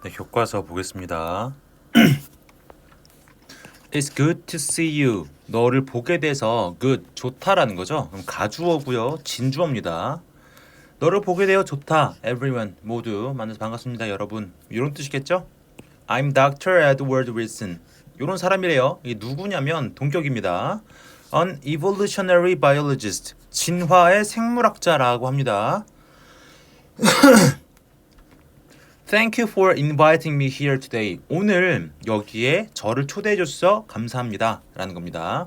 네, 교과서 보겠습니다. It's good to see you. 너를 보게 돼서 good, 좋다라는 거죠. 그럼 가주어고요. 진주어입니다. 너를 보게 되어 좋다. Everyone, 모두 만나서 반갑습니다, 여러분. 이런 뜻이겠죠? I'm Dr. Edward Wilson. 이런 사람이래요. 이게 누구냐면 동격입니다. An evolutionary biologist. 진화의 생물학자라고 합니다. Thank you for inviting me here today. 오늘 여기에 저를 초대해 주셔서 감사합니다. 라는 겁니다.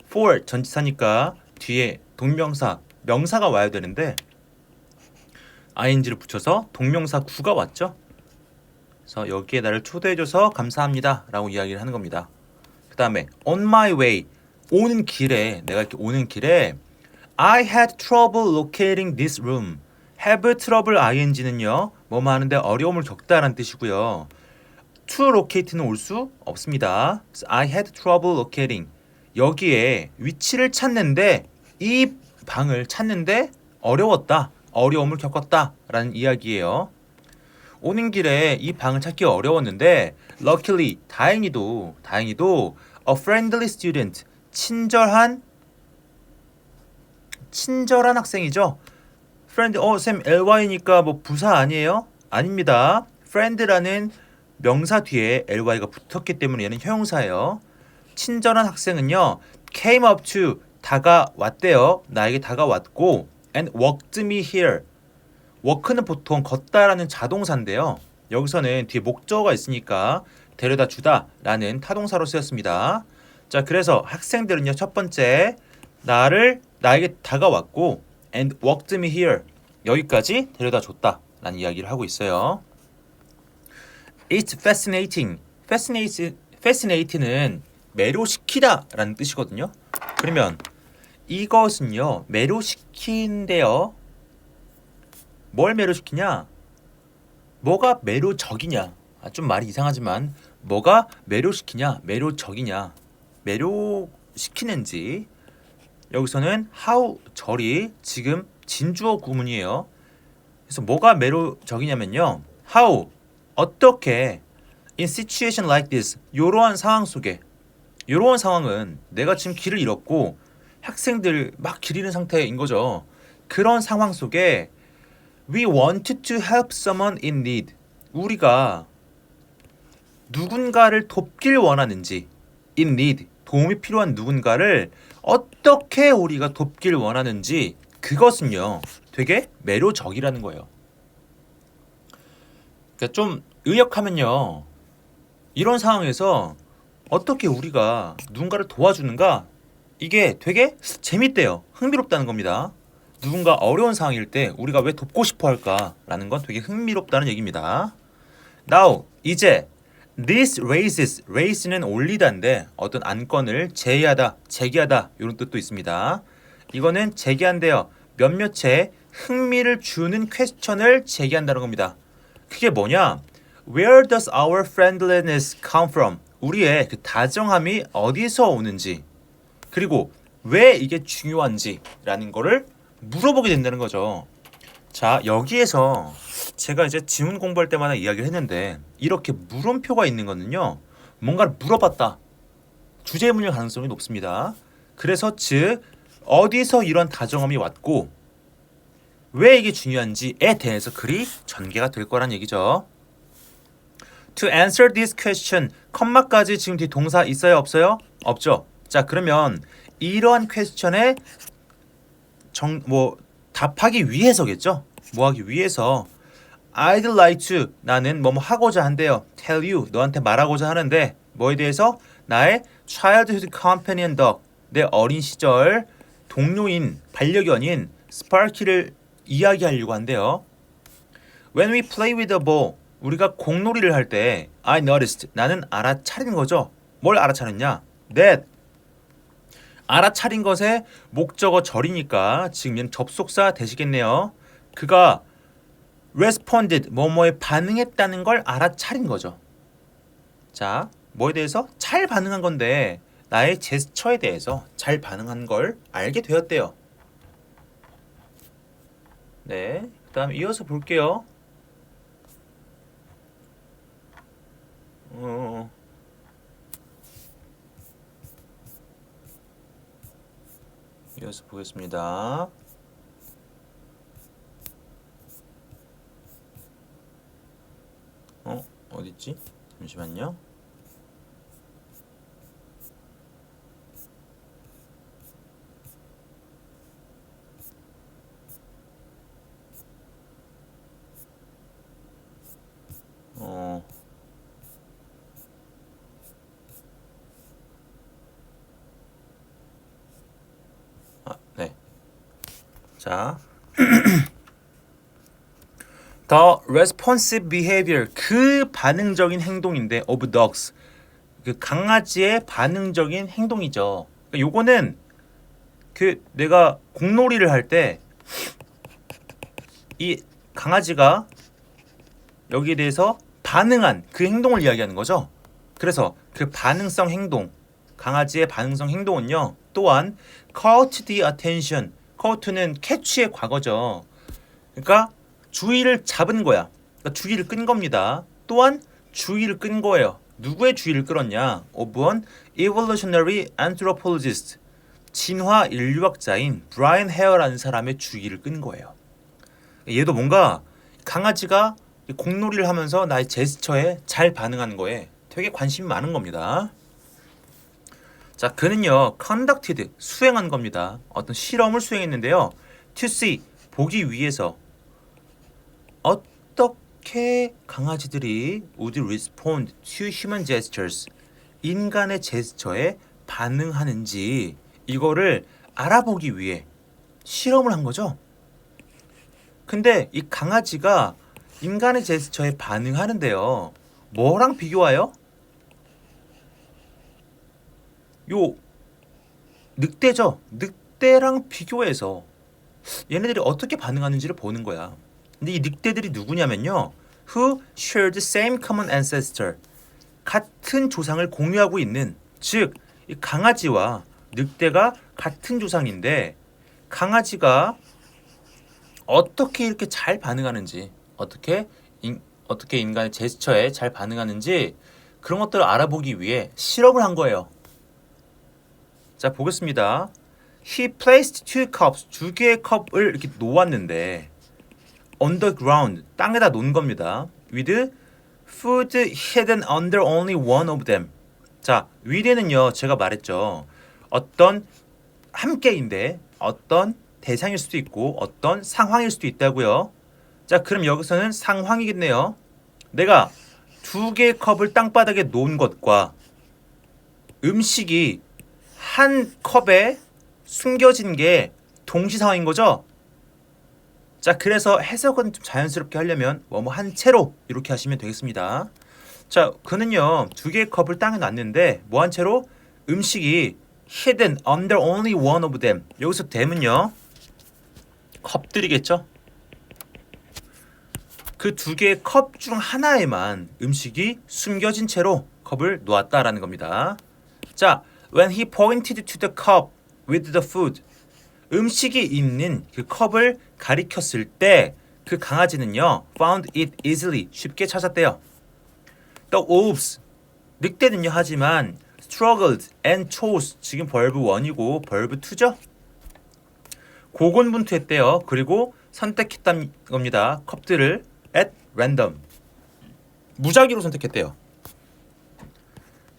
For 전치사니까 뒤에 동명사, 명사가 와야 되는데 ing를 붙여서 동명사 구가 왔죠. 그래서 여기에 나를 초대해 줘서 감사합니다. 라고 이야기를 하는 겁니다. 그 다음에 on my way. 오는 길에, 내가 이렇게 오는 길에 I had trouble locating this room. have trouble ing는요. 뭐뭐 하는데 어려움을 겪다라는 뜻이고요. to locate는 올 수 없습니다. 그래서 I had trouble locating. 여기에 위치를 찾는데 이 방을 찾는데 어려웠다. 어려움을 겪었다. 라는 이야기예요. 오는 길에 이 방을 찾기 어려웠는데 luckily, 다행히도 a friendly student, 친절한 학생이죠. friend, 쌤 ly니까 뭐 부사 아니에요? 아닙니다. friend라는 명사 뒤에 ly가 붙었기 때문에 얘는 형용사예요. 친절한 학생은요, came up to, 다가왔대요. 나에게 다가왔고, and walked me here. walk는 보통 걷다라는 자동사인데요. 여기서는 뒤에 목적어가 있으니까 데려다 주다라는 타동사로 쓰였습니다. 자, 그래서 학생들은요, 첫 번째 나에게 다가왔고 and walked me here. 여기까지 데려다 줬다라는 이야기를 하고 있어요. It's fascinating. fascinate는 매료시키다라는 뜻이거든요. 그러면 이것은요, 매료시킨대요. 뭘 매료시키냐? 뭐가 매료적이냐? 좀 말이 이상하지만 뭐가 매료시키냐? 매료적이냐? 매료시키는지. 여기서는 how 절이 지금 진주어 구문이에요. 그래서 뭐가 매료적이냐면요. how 어떻게 in situation like this 이러한 상황 속에 이러한 상황은 내가 지금 길을 잃었고 학생들 막 길 잃은 상태인 거죠. 그런 상황 속에 we wanted to help someone in need. 우리가 누군가를 돕길 원하는지 in need 도움이 필요한 누군가를 어떻게 우리가 돕길 원하는지 그것은요 되게 매료적이라는 거예요. 그러니까 좀 의역하면요 이런 상황에서 어떻게 우리가 누군가를 도와주는가 이게 되게 재밌대요. 흥미롭다는 겁니다. 누군가 어려운 상황일 때 우리가 왜 돕고 싶어 할까라는 건 되게 흥미롭다는 얘기입니다. Now 이제 This race는 올리다인데 어떤 안건을 제기하다 이런 뜻도 있습니다. 이거는 제기한대요. 몇몇의 흥미를 주는 퀘스천을 제기한다는 겁니다. 그게 뭐냐? Where does our friendliness come from? 우리의 그 다정함이 어디서 오는지 그리고 왜 이게 중요한지라는 거를 물어보게 된다는 거죠. 자, 여기에서 제가 이제 지문 공부할 때마다 이야기를 했는데 이렇게 물음표가 있는 거는요. 뭔가를 물어봤다. 주제문일 가능성이 높습니다. 그래서 즉 어디서 이런 다정함이 왔고 왜 이게 중요한지에 대해서 글이 전개가 될 거란 얘기죠. To answer this question, 컴마까지 지금 뒤 동사 있어요? 없어요? 없죠. 자, 그러면 이러한 퀘스천에 답하기 위해서겠죠. 뭐 하기 위해서 I'd like to 나는 뭐뭐 하고자 한대요. Tell you 너한테 말하고자 하는데 뭐에 대해서 나의 childhood companion dog 내 어린 시절 동료인 반려견인 스파키를 이야기하려고 한대요. When we play with a ball 우리가 공놀이를 할 때 I noticed 나는 알아차린 거죠. 뭘 알아차렸냐? That 알아차린 것의 목적어 절이니까 지금 접속사 되시겠네요. 그가 responded 뭐뭐에 반응했다는 걸 알아차린 거죠. 자, 뭐에 대해서 잘 반응한 건데 나의 제스처에 대해서 잘 반응한 걸 알게 되었대요. 네, 그 다음 이어서 볼게요. 이어서 보겠습니다. 어딨지? 잠시만요. 네. 자, The responsive behavior, 그 반응적인 행동인데 of dogs, 그 강아지의 반응적인 행동이죠. 그러니까 요거는 그 내가 공놀이를 할 때 이 강아지가 여기에 대해서 반응한 그 행동을 이야기하는 거죠. 그래서 그 반응성 행동, 강아지의 반응성 행동은요. 또한 caught the attention, caught는 catch의 과거죠. 그러니까 주의를 잡은 거야. 그러니까 주의를 끈 겁니다. 또한 주의를 끈 거예요. 누구의 주의를 끌었냐? of an evolutionary anthropologist, 진화 인류학자인 브라이언 헤어라는 사람의 주의를 끈 거예요. 얘도 뭔가 강아지가 공놀이를 하면서 나의 제스처에 잘 반응하는 거에 되게 관심이 많은 겁니다. 자, 그는요 conducted, 수행한 겁니다. 어떤 실험을 수행했는데요. to see, 보기 위해서 어떻게 강아지들이 would respond to human gestures, 인간의 제스처에 반응하는지 이거를 알아보기 위해 실험을 한 거죠. 근데 이 강아지가 인간의 제스처에 반응하는데요. 뭐랑 비교하여? 요 늑대죠. 늑대랑 비교해서 얘네들이 어떻게 반응하는지를 보는 거야. 근데 이 늑대들이 누구냐면요. Who share the same common ancestor. 같은 조상을 공유하고 있는, 즉 이 강아지와 늑대가 같은 조상인데 강아지가 어떻게 이렇게 잘 반응하는지, 어떻게 인간의 제스처에 잘 반응하는지 그런 것들을 알아보기 위해 실험을 한 거예요. 자, 보겠습니다. He placed two cups, 두 개의 컵을 이렇게 놓았는데 on the ground, 땅에다 놓은 겁니다. with food hidden under only one of them. 자, with는요 제가 말했죠. 어떤 함께인데 어떤 대상일 수도 있고 어떤 상황일 수도 있다고요. 자, 그럼 여기서는 상황이겠네요. 내가 두 개의 컵을 땅바닥에 놓은 것과 음식이 한 컵에 숨겨진 게 동시 상황인 거죠. 자, 그래서 해석은 좀 자연스럽게 하려면 뭐뭐 한 채로 이렇게 하시면 되겠습니다. 자, 그는요 두 개의 컵을 땅에 놨는데 뭐 한 채로 음식이 hidden under only one of them. 여기서 them은요 컵들이겠죠. 그 두 개의 컵 중 하나에만 음식이 숨겨진 채로 컵을 놓았다라는 겁니다. 자, when he pointed to the cup with the food, 음식이 있는 그 컵을 가리켰을 때 그 강아지는요 found it easily, 쉽게 찾았대요. The wolves, 늑대는요 하지만 struggled and chose, 지금 벌브 1이고 벌브 2죠. 고군분투했대요. 그리고 선택했다는 겁니다. 컵들을 at random, 무작위로 선택했대요.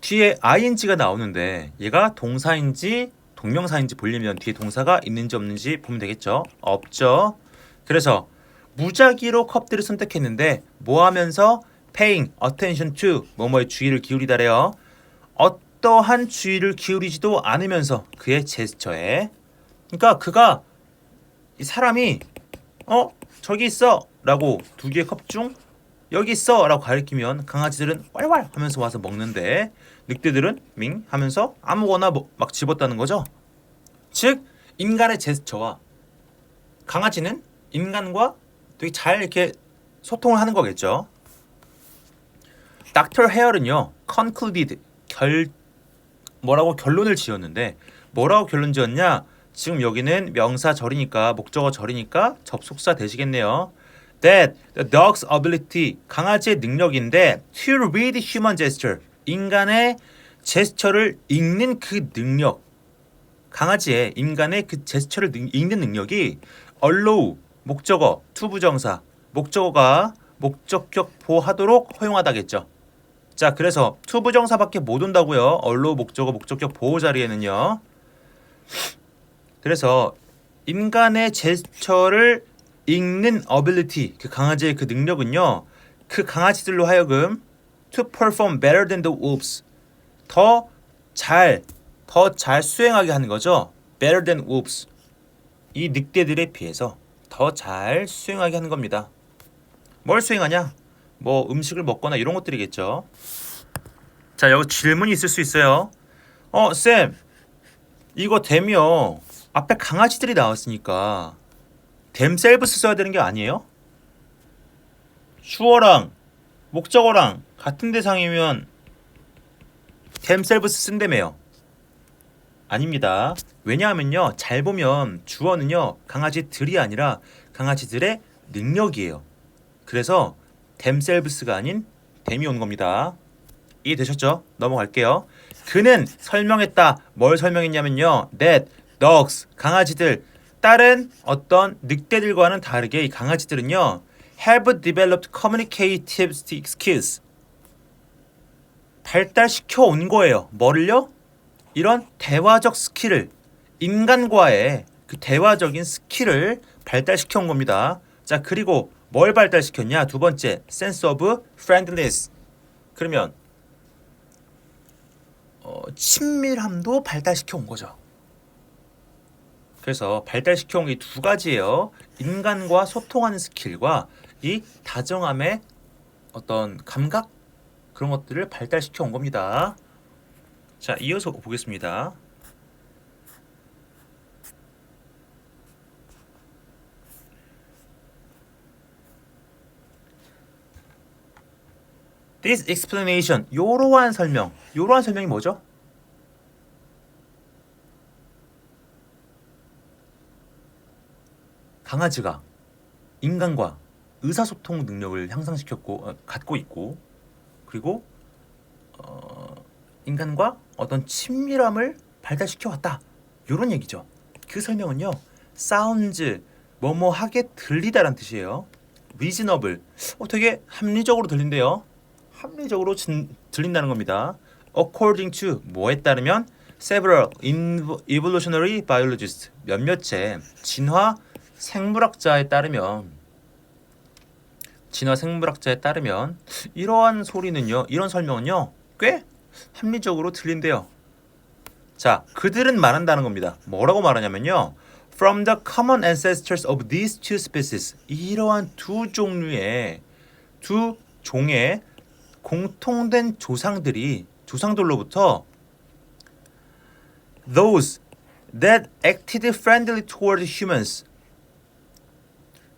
뒤에 ing가 나오는데 얘가 동사인지 동명사인지 보려면 뒤에 동사가 있는지 없는지 보면 되겠죠. 없죠. 그래서 무작위로 컵들을 선택했는데 뭐 하면서 paying attention to, 뭐뭐에 주의를 기울이다래요. 어떠한 주의를 기울이지도 않으면서 그의 제스처에, 그러니까 그가 이 사람이 저기 있어 라고 두 개의 컵 중 여기 있어 라고 가리키면 강아지들은 왈왈 하면서 와서 먹는데 늑대들은 밍 하면서 아무거나 막 집었다는 거죠. 즉 인간의 제스처와 강아지는 인간과 되게 잘 이렇게 소통을 하는 거겠죠. 닥터 헤어는요 concluded, 뭐라고 결론을 지었는데 뭐라고 결론 지었냐? 지금 여기는 명사절이니까 목적어절이니까 접속사 되시겠네요. That the dog's ability, 강아지의 능력인데 to read human gesture, 인간의 제스처를 읽는 그 능력, 강아지의 인간의 그 제스처를 읽는 능력이 allow 목적어 to 부정사 목적어가 목적격 보호하도록 허용하다겠죠. 자, 그래서 to 부정사밖에 못 온다고요. allow 목적어 목적격 보호 자리에는요. 그래서 인간의 제스처를 읽는 ability 그 강아지의 그 능력은요. 그 강아지들로 하여금 to perform better than the wolves 더 잘 수행하게 하는 거죠. better than wolves 이 늑대들에 비해서 더 잘 수행하게 하는 겁니다. 뭘 수행하냐? 뭐 음식을 먹거나 이런 것들이겠죠. 자, 여기 질문이 있을 수 있어요. 쌤, 이거 댐이요. 앞에 강아지들이 나왔으니까 themselves 써야 되는 게 아니에요? 주어랑 목적어랑 같은 대상이면 themselves 쓴다며요. 아닙니다. 왜냐하면요. 잘 보면 주어는요. 강아지들이 아니라 강아지들의 능력이에요. 그래서 themselves가 아닌 them이 온 겁니다. 이해되셨죠? 넘어갈게요. 그는 설명했다. 뭘 설명했냐면요. that dogs 강아지들 다른 어떤 늑대들과는 다르게 이 강아지들은요. have developed communicative skills 발달시켜 온 거예요. 뭐를요? 이런 대화적 스킬을 인간과의 그 대화적인 스킬을 발달시켜 온 겁니다. 자, 그리고 뭘 발달시켰냐? 두 번째, sense of friendliness. 그러면 친밀함도 발달시켜 온 거죠. 그래서 발달시켜 온 게 두 가지예요. 인간과 소통하는 스킬과 이 다정함의 어떤 감각 그런 것들을 발달시켜 온 겁니다. 자, 이어서 보겠습니다. This explanation, 이러한 설명이 뭐죠? 강아지가 인간과 의사소통 능력을 갖고 있고, 그리고 인간과 어떤 친밀함을 발달시켜 왔다. 이런 얘기죠. 그 설명은요, sounds 뭐뭐하게 들리다라는 뜻이에요. reasonable, 되게 합리적으로 들린대요. 합리적으로 들린다는 겁니다. According to 뭐에 따르면 several evolutionary biologists 몇몇의 진화 생물학자에 따르면 이러한 설명은요 꽤 합리적으로 들린대요. 자, 그들은 말한다는 겁니다. 뭐라고 말하냐면요. From the common ancestors of these two species 이러한 두 종의 공통된 조상들로부터 those that acted friendly toward humans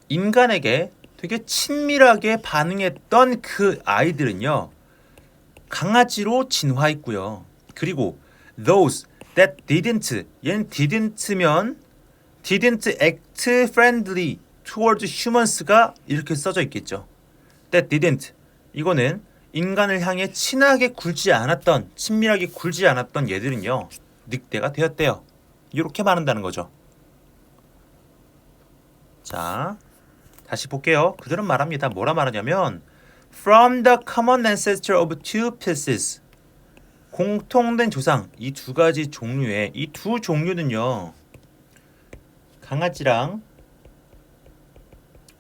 인간에게 되게 친밀하게 반응했던 그 아이들은요 강아지로 진화했고요. 그리고 those that didn't 얘는 didn't act friendly toward humans가 이렇게 써져 있겠죠. that didn't 이거는 인간을 향해 친밀하게 굴지 않았던 얘들은요 늑대가 되었대요. 이렇게 말한다는 거죠. 자, 다시 볼게요. 그들은 말합니다. 뭐라 말하냐면 From the common ancestor of two species 공통된 조상 이 두 가지 종류의 이 두 종류는요 강아지랑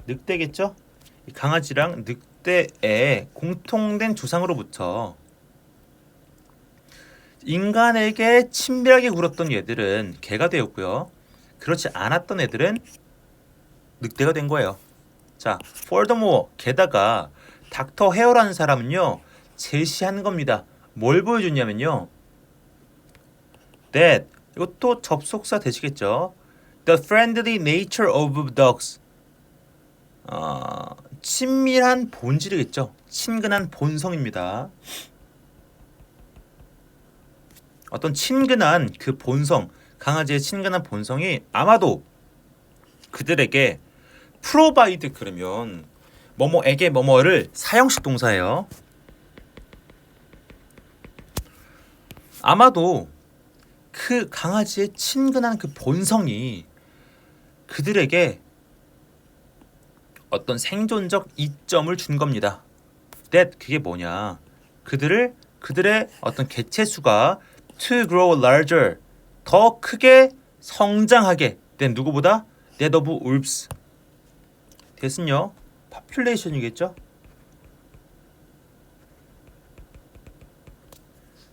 늑대겠죠? 강아지랑 늑대의 공통된 조상으로부터 인간에게 친밀하게 굴었던 얘들은 개가 되었고요. 그렇지 않았던 애들은 늑대가 된 거예요. 자, furthermore 게다가 닥터 헤어라는 사람은요 제시한 겁니다. 뭘 보여줬냐면요. that 이것도 접속사 되시겠죠. The friendly nature of dogs 친밀한 본질이겠죠. 친근한 본성입니다. 어떤 친근한 그 본성, 강아지의 친근한 본성이 아마도 그들에게 provide 그러면 뭐뭐에게 뭐뭐를 사형식 동사예요. 아마도 그 강아지의 친근한 그 본성이 그들에게 어떤 생존적 이점을 준 겁니다. that 그게 뭐냐? 그들의 어떤 개체 수가 to grow larger 더 크게 성장하게 된 누구보다 that of wolves. 됐은요? population이겠죠?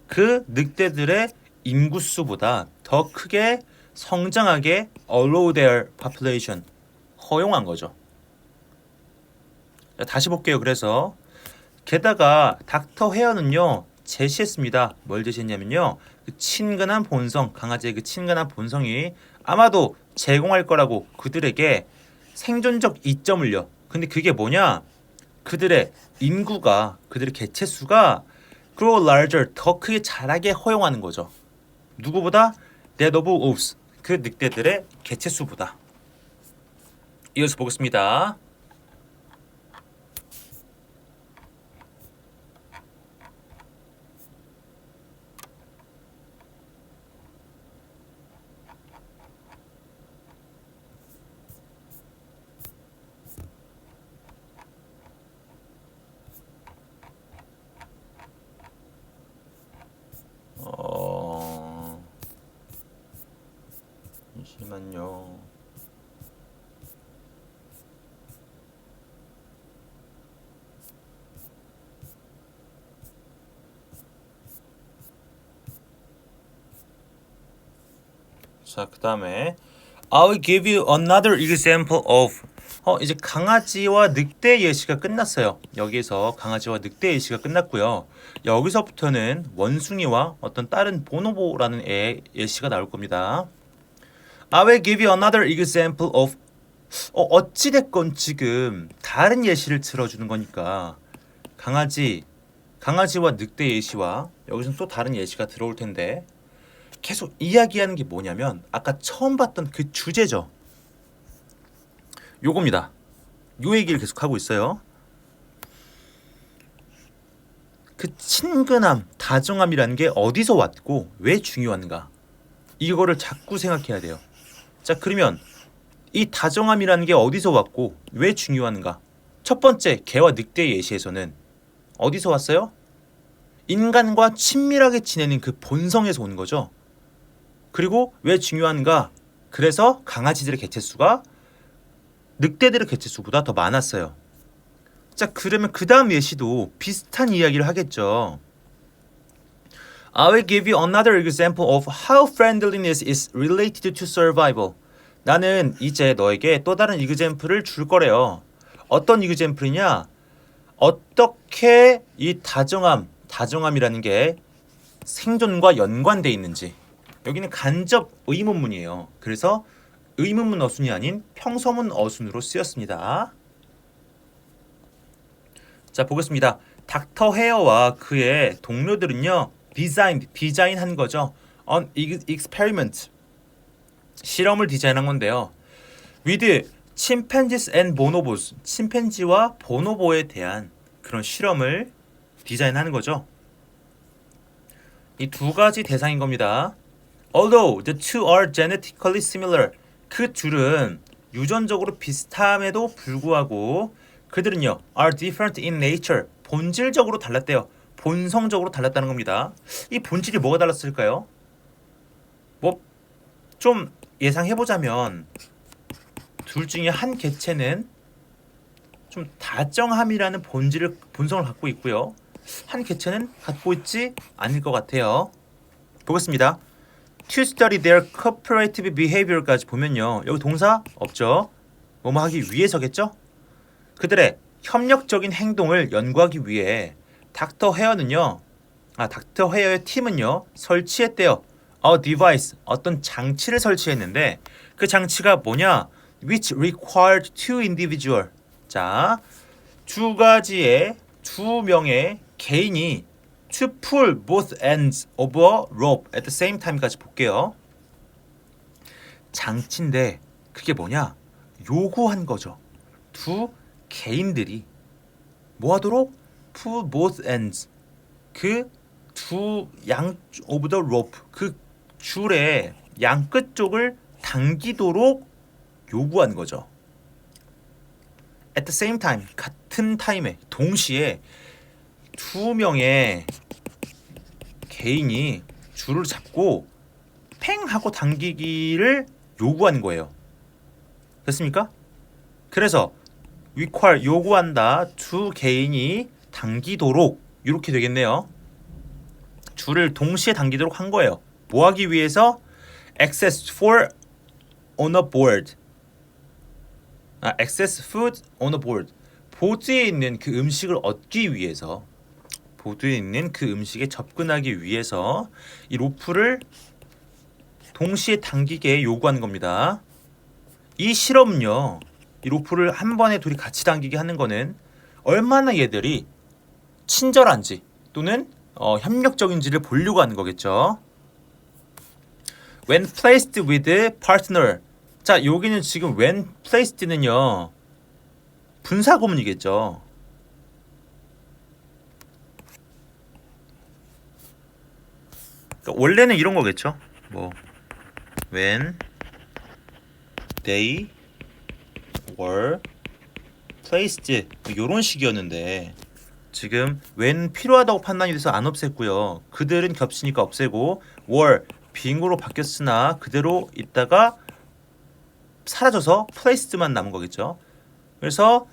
그 늑대들의 인구수보다 더 크게 성장하게 allow their population 허용한 거죠. 자, 다시 볼게요. 그래서 게다가 닥터 헤어는요 제시했습니다. 뭘 제시했냐면요 그 친근한 본성 강아지의 그 친근한 본성이 아마도 제공할 거라고 그들에게 생존적 이점을요. 근데 그게 뭐냐? 그들의 인구가 그들의 개체 수가 grow larger 더 크게 자라게 허용하는 거죠. 누구보다? that of wolves 그 늑대들의 개체 수보다. 이어서 보겠습니다. 잠시만요. 자, 그 다음에 I will give you another example of 이제 강아지와 늑대 예시가 끝났어요. 여기서 강아지와 늑대 예시가 끝났고요. 여기서부터는 원숭이와 어떤 다른 보노보라는 애 예시가 나올 겁니다. I will give you another example of 어찌됐건 지금 다른 예시를 들어주는 거니까 강아지와 늑대 예시와 여기서는 또 다른 예시가 들어올 텐데 계속 이야기하는 게 뭐냐면 아까 처음 봤던 그 주제죠. 요겁니다. 요 얘기를 계속 하고 있어요. 그 친근함, 다정함이라는 게 어디서 왔고 왜 중요한가? 이거를 자꾸 생각해야 돼요. 자, 그러면 이 다정함이라는 게 어디서 왔고 왜 중요한가? 첫 번째, 개와 늑대 예시에서는 어디서 왔어요? 인간과 친밀하게 지내는 그 본성에서 온 거죠. 그리고 왜 중요한가? 그래서 강아지들의 개체수가 늑대들의 개체수보다 더 많았어요. 자, 그러면 그 다음 예시도 비슷한 이야기를 하겠죠. I will give you another example of how friendliness is related to survival. 나는 이제 너에게 또 다른 이그젬플을 줄 거래요. 어떤 이그젬플이냐? 어떻게 이 다정함이라는 게 생존과 연관돼 있는지. 여기는 간접 의문문이에요. 그래서 의문문 어순이 아닌 평서문 어순으로 쓰였습니다. 자, 보겠습니다. 닥터 헤어와 그의 동료들은요. 디자인한 거죠. On experiment. 실험을 디자인한 건데요. With chimpanzees and bonobos. 침팬지와 보노보에 대한 그런 실험을 디자인하는 거죠. 이 두 가지 대상인 겁니다. Although the two are genetically similar. 그 둘은 유전적으로 비슷함에도 불구하고 그들은요 are different in nature. 본질적으로 달랐대요. 본성적으로 달랐다는 겁니다. 이 본질이 뭐가 달랐을까요? 뭐 좀 예상해보자면 둘 중에 한 개체는 좀 다정함이라는 본성을 갖고 있고요. 한 개체는 갖고 있지 않을 것 같아요. 보겠습니다. To study their cooperative behavior까지 보면요. 여기 동사 없죠. 뭐뭐 하기 위해서겠죠? 그들의 협력적인 행동을 연구하기 위해 닥터 헤어의 팀은요. 설치했대요. A device, 어떤 장치를 설치했는데 그 장치가 뭐냐? Which required two individual. 자, 두 명의 개인이 to pull both ends of a rope at the same time까지 볼게요. 장치인데 그게 뭐냐? 요구한 거죠. 두 개인들이 뭐 하도록? pull both ends. 그 두 양 of the rope. 그 줄의 양 끝쪽을 당기도록 요구하는 거죠. At the same time, 같은 타임에 동시에 두 명의 개인이 줄을 잡고 팽 하고 당기기를 요구하는 거예요. 됐습니까? 그래서 require 요구한다. 두 개인이 당기도록 이렇게 되겠네요. 줄을 동시에 당기도록 한 거예요. 뭐 하기 위해서? Access for on a board. Access food on a board. 보드에 있는 그 음식을 얻기 위해서, 보드에 있는 그 음식에 접근하기 위해서 이 로프를 동시에 당기게 요구하는 겁니다. 이 실험은요, 이 로프를 한 번에 둘이 같이 당기게 하는 거는 얼마나 얘들이 친절한지 또는 협력적인지를 보려고 하는 거겠죠. When placed with partner. 자, 여기는 지금 when placed는요, 분사구문이겠죠. 그러니까 원래는 이런 거겠죠. 뭐 when they were placed 이런 식이었는데 지금 when 필요하다고 판단이 돼서 안 없앴고요. 그들은 겹치니까 없애고 were 빙으로 바뀌었으나 그대로 있다가 사라져서 placed만 남은 거겠죠. 그래서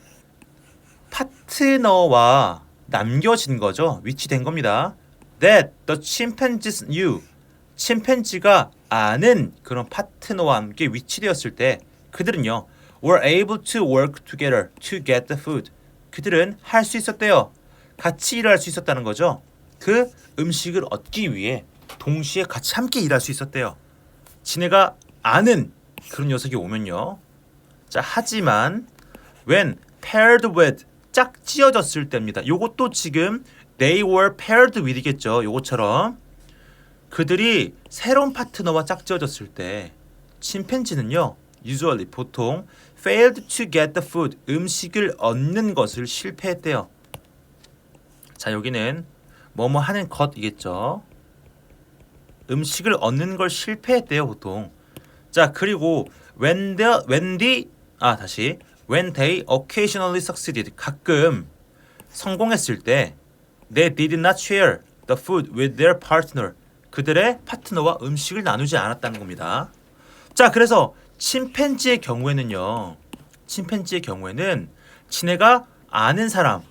파트너와 남겨진 거죠. 위치된 겁니다. That the chimpanzees knew. 침팬지가 아는 그런 파트너와 함께 위치되었을 때 그들은요 were able to work together to get the food. 그들은 할 수 있었대요. 같이 일할 수 있었다는 거죠. 그 음식을 얻기 위해 동시에 같이 함께 일할 수 있었대요. 지네가 아는 그런 녀석이 오면요. 자, 하지만 when paired with 짝지어졌을 때입니다. 요것도 지금 they were paired with이겠죠. 요것처럼 그들이 새로운 파트너와 짝지어졌을 때 침팬지는요. usually 보통 failed to get the food 음식을 얻는 것을 실패했대요. 자, 여기는 뭐뭐 하는 것이겠죠. 음식을 얻는 걸 실패했대요, 보통. 자, 그리고 when they occasionally succeeded 가끔 성공했을 때 they did not share the food with their partner 그들의 파트너와 음식을 나누지 않았다는 겁니다. 자, 그래서 침팬지의 경우에는 지네가 아는 사람,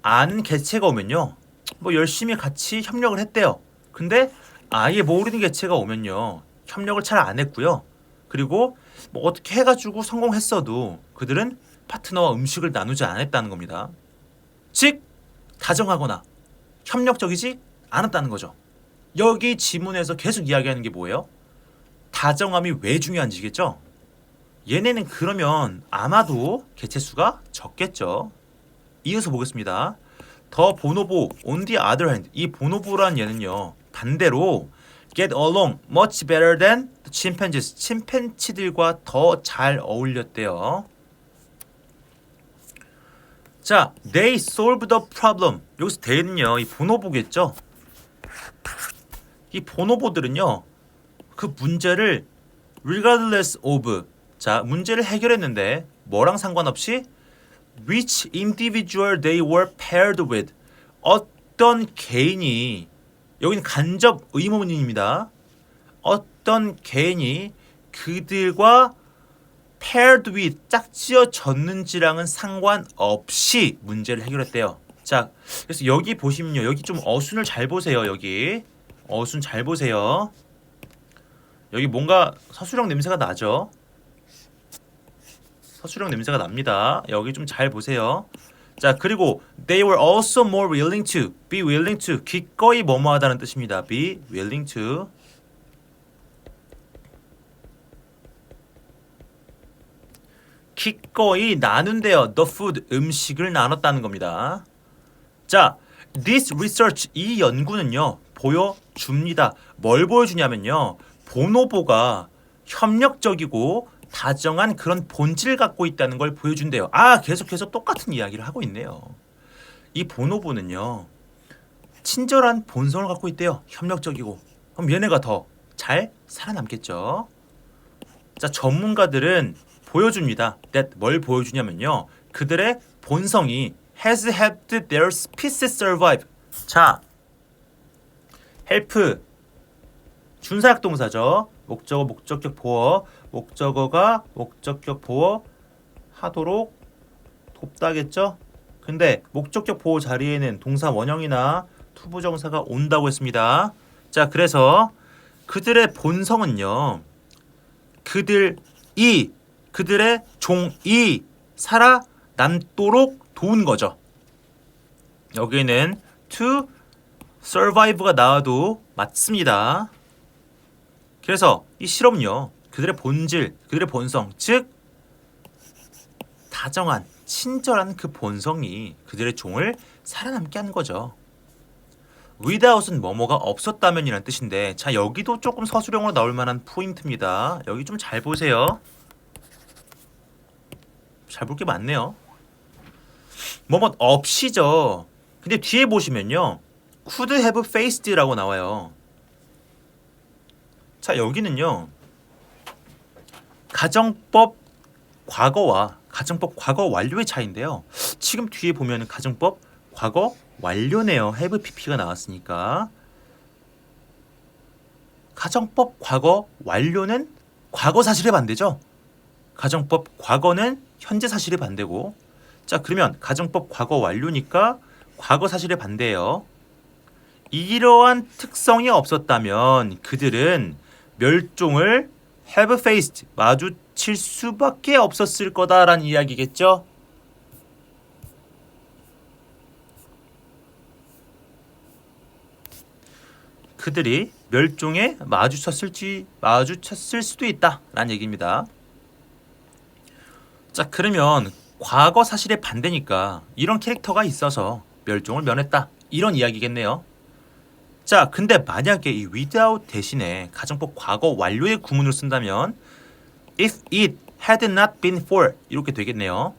아는 개체가 오면요, 뭐 열심히 같이 협력을 했대요. 근데 아예 모르는 개체가 오면요, 협력을 잘 안 했고요. 그리고 뭐 어떻게 해가지고 성공했어도 그들은 파트너와 음식을 나누지 않았다는 겁니다. 즉 다정하거나 협력적이지 않았다는 거죠. 여기 지문에서 계속 이야기하는 게 뭐예요? 다정함이 왜 중요한지겠죠? 얘네는 그러면 아마도 개체수가 적겠죠. 이어서 보겠습니다. 더 보노보 on the other hand 이 보노보란 얘는요 반대로 get along much better than the chimpanzees 침팬지들과 더 잘 어울렸대요. 자, they solved the problem. 여기서 they는요 이 보노보겠죠. 이 보노보들은요 그 문제를 regardless of 자 문제를 해결했는데 뭐랑 상관없이 which individual they were paired with 어떤 개인이 여기는 간접 의문입니다. 어떤 개인이 그들과 paired with 짝지어졌는지랑은 상관없이 문제를 해결했대요. 자, 그래서 여기 보시면요. 여기 좀 어순을 잘 보세요. 여기 어순 잘 보세요. 여기 뭔가 서술형 냄새가 나죠? 서술형 냄새가 납니다. 여기 좀 잘 보세요. 자, 그리고 they were also more willing to, be willing to 기꺼이 뭐뭐하다는 뜻입니다. be willing to 기꺼이 나눈대요. the food 음식을 나눴다는 겁니다. 자, this research 이 연구는요 보여줍니다. 뭘 보여주냐면요 보노보가 협력적이고 다정한 그런 본질을 갖고 있다는 걸 보여준대요. 아, 계속해서 똑같은 이야기를 하고 있네요. 이 보노보는요 친절한 본성을 갖고 있대요. 협력적이고. 그럼 얘네가 더 잘 살아남겠죠. 자, 전문가들은 보여줍니다. that 뭘 보여주냐면요. 그들의 본성이 has helped their species survive. 자, help 준사역 동사죠. 목적어, 목적격 보어. 목적어가 목적격 보어 하도록 돕다겠죠. 근데 목적격 보호 자리에는 동사 원형이나 투부정사가 온다고 했습니다. 자, 그래서 그들의 본성은요. 그들의 종이 살아남도록 도운 거죠. 여기는 to survive가 나와도 맞습니다. 그래서 이 실험은요. 그들의 본질, 그들의 본성, 즉 다정한, 친절한 그 본성이 그들의 종을 살아남게 하는 거죠. without은 뭐뭐가 없었다면이란 뜻인데, 자, 여기도 조금 서술형으로 나올 만한 포인트입니다. 여기 좀 잘 보세요. 잘 볼 게 많네요. 뭐뭐 없이죠. 근데 뒤에 보시면요. could have faced라고 나와요. 자, 여기는요. 가정법 과거와 가정법 과거 완료의 차이인데요. 지금 뒤에 보면 가정법 과거 완료네요. have pp가 나왔으니까. 가정법 과거 완료는 과거 사실의 반대죠. 가정법 과거는 현재 사실의 반대고. 자, 그러면 가정법 과거 완료니까 과거 사실의 반대예요. 이러한 특성이 없었다면 그들은 멸종을 have faced 마주칠 수밖에 없었을 거다라는 이야기겠죠. 그들이 멸종에 마주쳤을 수도 있다라는 얘기입니다. 자, 그러면 과거 사실의 반대니까 이런 캐릭터가 있어서 멸종을 면했다 이런 이야기겠네요. 자, 근데 만약에 이 without 대신에 가정법 과거 완료의 구문을 쓴다면 if it had not been for 이렇게 되겠네요.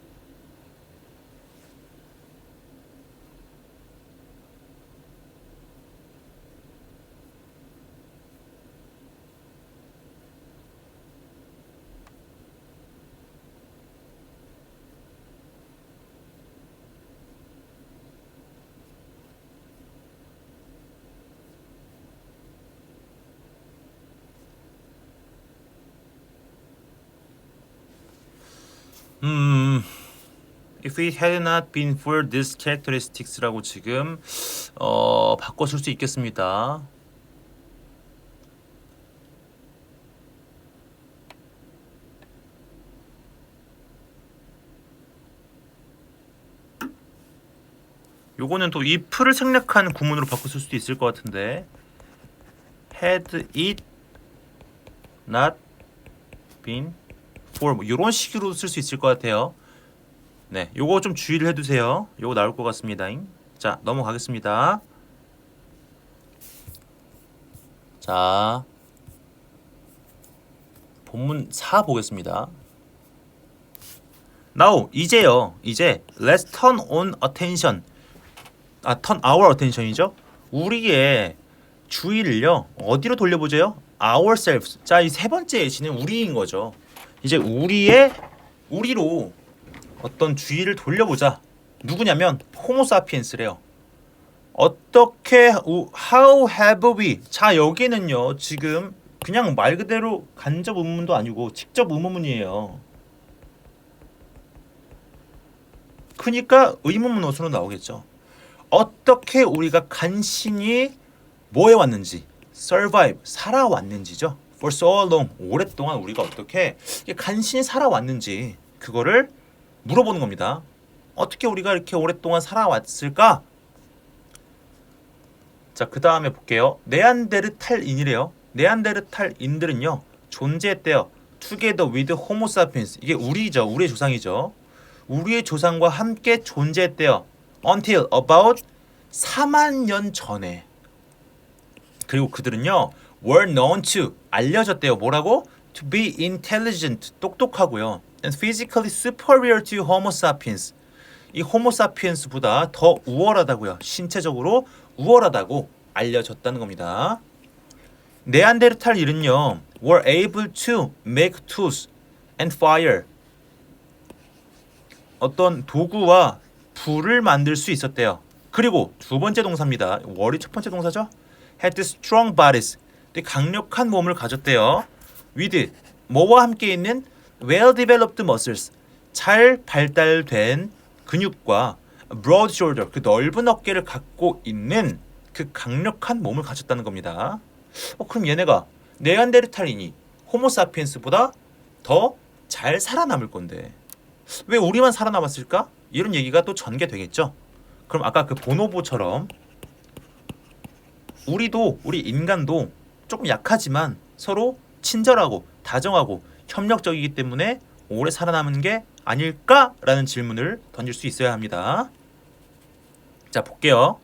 If it had not been for these characteristics라고 지금 바꿔 쓸 수 있겠습니다. 요거는 또 if를 생략한 구문으로 바꿔 쓸 수도 있을 것 같은데 had it not been for 뭐 이런 식으로 쓸 수 있을 것 같아요. 네, 요거 좀 주의를 해두세요. 요거 나올 것 같습니다. 자, 넘어가겠습니다. 자, 본문 4 보겠습니다. Now, 이제 let's turn on attention. turn our attention이죠. 우리의 주의를요, 어디로 돌려보세요? ourselves. 자, 이 세 번째 예시는 우리인 거죠. 이제 우리로 어떤 주의를 돌려보자. 누구냐면 호모사피엔스래요. 어떻게 how have we? 자, 여기는요. 지금 그냥 말 그대로 간접 의문문도 아니고 직접 의문문이에요. 그러니까 의문문어순으로 나오겠죠. 어떻게 우리가 간신히 뭐 해왔는지 survive, 살아왔는지죠. For so long, 오랫동안 우리가 어떻게 간신히 살아왔는지 그거를 물어보는 겁니다. 어떻게 우리가 이렇게 오랫동안 살아왔을까? 자, 그 다음에 볼게요. 네안데르탈인이래요. 네안데르탈인들은요 존재했대요. Together with Homo sapiens. 이게 우리죠. 우리의 조상이죠. 우리의 조상과 함께 존재했대요. Until about 4만 년 전에. 그리고 그들은요 were known to 알려졌대요. 뭐라고? To be intelligent. 똑똑하고요. And physically superior to Homo sapiens. 이 호모 사피엔스보다 더 우월하다고요. 신체적으로 우월하다고 알려졌다는 겁니다. 네안데르탈인은요 were able to make tools and fire. 어떤 도구와 불을 만들 수 있었대요. 그리고 두 번째 동사입니다. were이 첫 번째 동사죠. had strong bodies. 강력한 몸을 가졌대요. with 뭐와 함께 있는 well developed muscles. 잘 발달된 근육과 broad shoulder 그 넓은 어깨를 갖고 있는 그 강력한 몸을 가졌다는 겁니다. 그럼 얘네가 네안데르탈인이 호모사피엔스보다 더 잘 살아남을 건데 왜 우리만 살아남았을까? 이런 얘기가 또 전개되겠죠. 그럼 아까 그 보노보처럼 우리 인간도 조금 약하지만 서로 친절하고 다정하고 협력적이기 때문에 오래 살아남은 게 아닐까라는 질문을 던질 수 있어야 합니다. 자, 볼게요.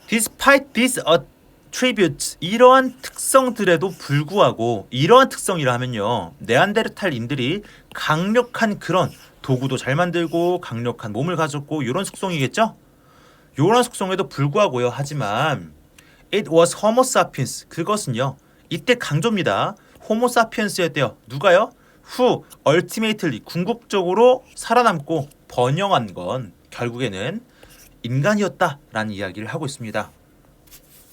Despite these attributes, 이러한 특성들에도 불구하고 이러한 특성이라 하면요. 네안데르탈인들이 강력한 그런 도구도 잘 만들고 강력한 몸을 가졌고 이런 속성이겠죠? 이런 속성에도 불구하고요. 하지만 it was homo sapiens. 그것은요. 이때 강조입니다. 호모 사피엔스였대요. 누가요? who ultimately 궁극적으로 살아남고 번영한 건 결국에는 인간이었다라는 이야기를 하고 있습니다.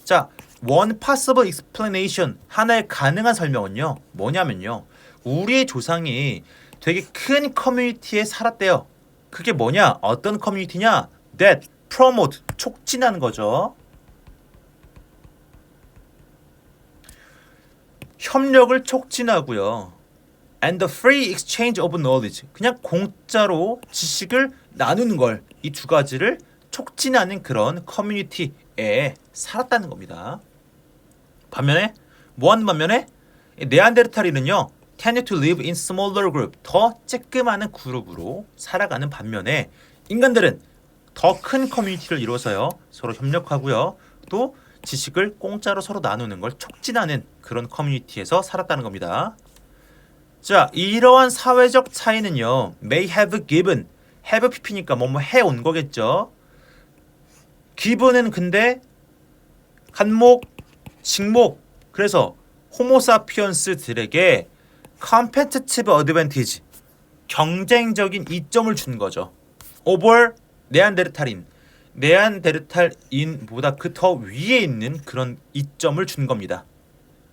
자, one possible explanation 하나의 가능한 설명은요. 뭐냐면요. 우리의 조상이 되게 큰 커뮤니티에 살았대요. 그게 뭐냐? 어떤 커뮤니티냐? that promote 촉진하는 거죠. 협력을 촉진하고요. and the free exchange of knowledge. 그냥 공짜로 지식을 나누는 걸 이 두 가지를 촉진하는 그런 커뮤니티에 살았다는 겁니다. 반면에 뭐하는 반면에 네안데르탈인은요. tended to live in smaller group. 더 쬐끄마한 그룹으로 살아가는 반면에 인간들은 더 큰 커뮤니티를 이루어서요. 서로 협력하고요. 또 지식을 공짜로 서로 나누는 걸 촉진하는 그런 커뮤니티에서 살았다는 겁니다. 자, 이러한 사회적 차이는요. may have given. have pp니까 뭐뭐 해온 거겠죠. given은 근데 간목, 식목. 그래서 호모사피언스들에게 competitive advantage. 경쟁적인 이점을 준 거죠. over 네안데르탈인. 네안데르탈인보다 그 더 위에 있는 그런 이점을 준 겁니다.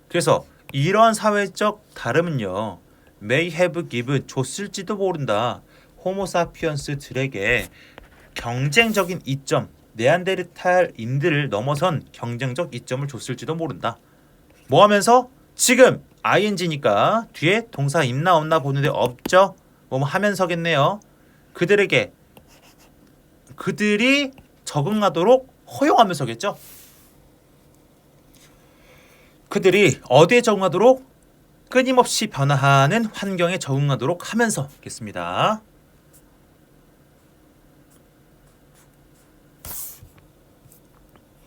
그래서 이러한 사회적 다름은요. may have given 줬을지도 모른다. 호모사피언스들에게 경쟁적인 이점, 네안데르탈인들을 넘어선 경쟁적 이점을 줬을지도 모른다. 뭐 하면서 지금 ing니까 뒤에 동사 있나 없나 보는데 없죠. 뭐 하면서겠네요. 그들이 적응하도록 허용하면서겠죠. 그들이 어디에 적응하도록? 끊임없이 변화하는 환경에 적응하도록 하면서겠습니다.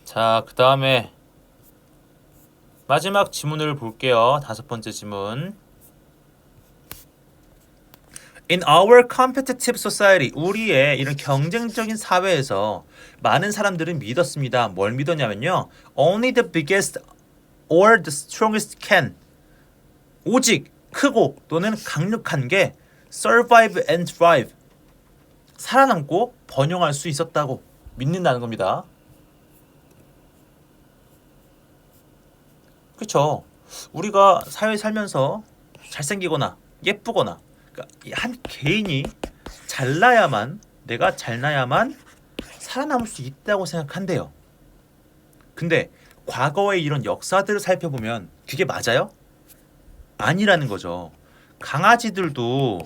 자, 그 다음에 마지막 지문을 볼게요. 5번째 지문. In our competitive society, 우리의 이런 경쟁적인 사회에서 많은 사람들은 믿었습니다. 뭘 믿었냐면요. Only the biggest or the strongest can. 오직 크고 또는 강력한 게 survive and thrive. 살아남고 번영할 수 있었다고 믿는다는 겁니다. 그렇죠. 우리가 사회에 살면서 잘생기거나 예쁘거나 그러니까 한 개인이 내가 잘나야만 살아남을 수 있다고 생각한대요. 근데 과거의 이런 역사들을 살펴보면 그게 맞아요? 아니라는 거죠. 강아지들도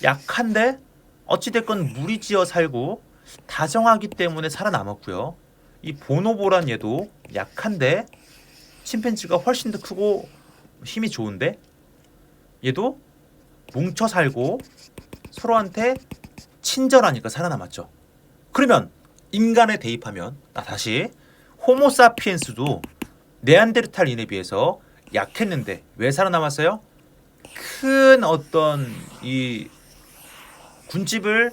약한데 어찌됐건 무리지어 살고 다정하기 때문에 살아남았고요. 이 보노보란 얘도 약한데 침팬지가 훨씬 더 크고 힘이 좋은데 얘도 뭉쳐 살고 서로한테 친절하니까 살아남았죠. 그러면 인간에 대입하면 다시 호모사피엔스도 네안데르탈인에 비해서 약했는데 왜 살아남았어요? 큰 어떤 이 군집을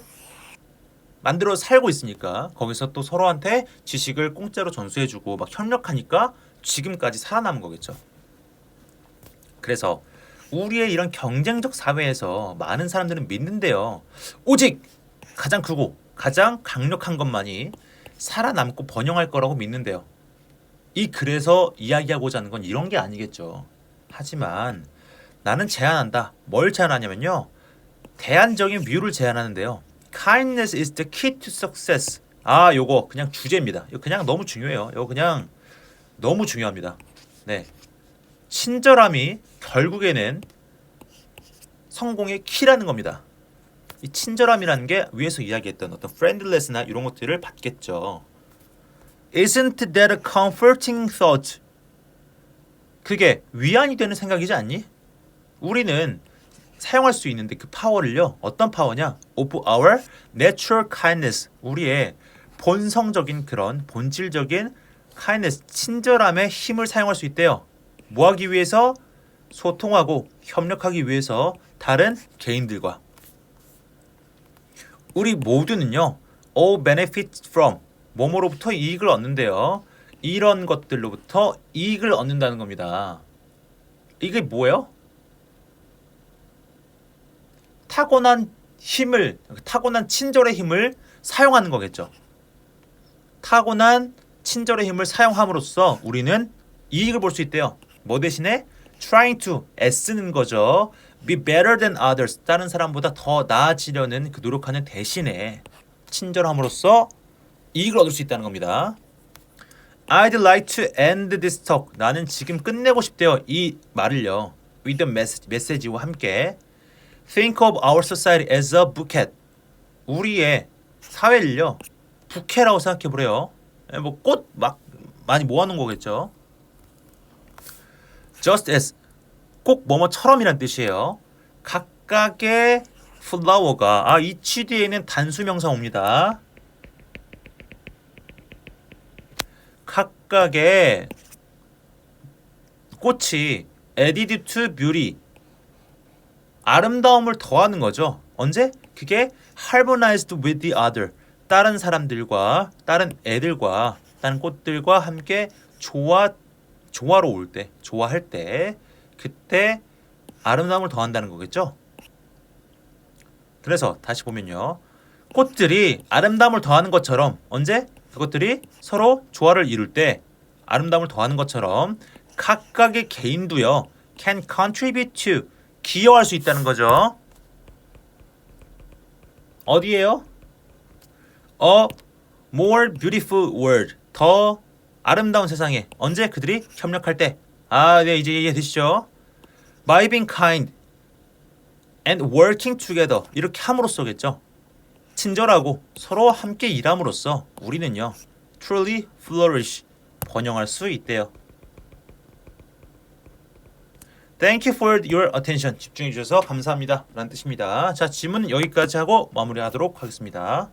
만들어 살고 있으니까 거기서 또 서로한테 지식을 공짜로 전수해주고 막 협력하니까 지금까지 살아남은 거겠죠. 그래서 우리의 이런 경쟁적 사회에서 많은 사람들은 믿는데요. 오직 가장 크고 가장 강력한 것만이 살아남고 번영할 거라고 믿는데요. 그래서 이야기하고자 하는 건 이런 게 아니겠죠. 하지만 나는 제안한다. 뭘 제안하냐면요. 대안적인 뷰를 제안하는데요. Kindness is the key to success. 요거 그냥 주제입니다. 이거 그냥 너무 중요해요. 이거 그냥 너무 중요합니다. 네. 친절함이 결국에는 성공의 키라는 겁니다. 이 친절함이라는 게 위에서 이야기했던 어떤 friendliness나 이런 것들을 받겠죠. Isn't that a comforting thought? 그게 위안이 되는 생각이지 않니? 우리는 사용할 수 있는데 그 파워를요. 어떤 파워냐? Of our natural kindness. 우리의 본성적인 그런 본질적인 kindness, 친절함의 힘을 사용할 수 있대요. 뭐 하기 위해서? 소통하고 협력하기 위해서 다른 개인들과. 우리 모두는요. all benefit from 뭐뭐로부터 이익을 얻는데요. 이런 것들로부터 이익을 얻는다는 겁니다. 이게 뭐예요? 타고난 힘을, 타고난 친절의 힘을 사용하는 거겠죠. 타고난 친절의 힘을 사용함으로써 우리는 이익을 볼 수 있대요. 뭐 대신에? trying to, 애쓰는 거죠. be better than others, 다른 사람보다 더 나아지려는 그 노력하는 대신에 친절함으로써 이익을 얻을 수 있다는 겁니다. I'd like to end this talk. 나는 지금 끝내고 싶대요. 이 말을요. with a message와 함께 Think of our society as a bouquet. 우리의 사회를요. 부케라고 생각해 보래요. 뭐 꽃 막 많이 모아놓은 거겠죠. Just as 꼭 뭐뭐처럼이란 뜻이에요. 각각의 flower가 이 취뒤에는 단수 명사 옵니다. 각각의 꽃이 added to beauty 아름다움을 더하는 거죠. 언제? 그게 harmonized with the other 다른 사람들과 다른 애들과 다른 꽃들과 함께 조화로울 때 좋아할 때 그때 아름다움을 더한다는 거겠죠. 그래서 다시 보면요. 꽃들이 아름다움을 더하는 것처럼 언제? 그것들이 서로 조화를 이룰 때 아름다움을 더하는 것처럼 각각의 개인도요. can contribute to 기여할 수 있다는 거죠. 어디에요? A more beautiful world. 더 아름다운 세상에. 언제? 그들이 협력할 때. 네, 이제 이해되시죠? By being kind and working together. 이렇게 함으로써겠죠. 친절하고 서로 함께 일함으로써 우리는요. truly flourish. 번영할 수 있대요. Thank you for your attention. 집중해 주셔서 감사합니다. 라는 뜻입니다. 자, 질문은 여기까지 하고 마무리하도록 하겠습니다.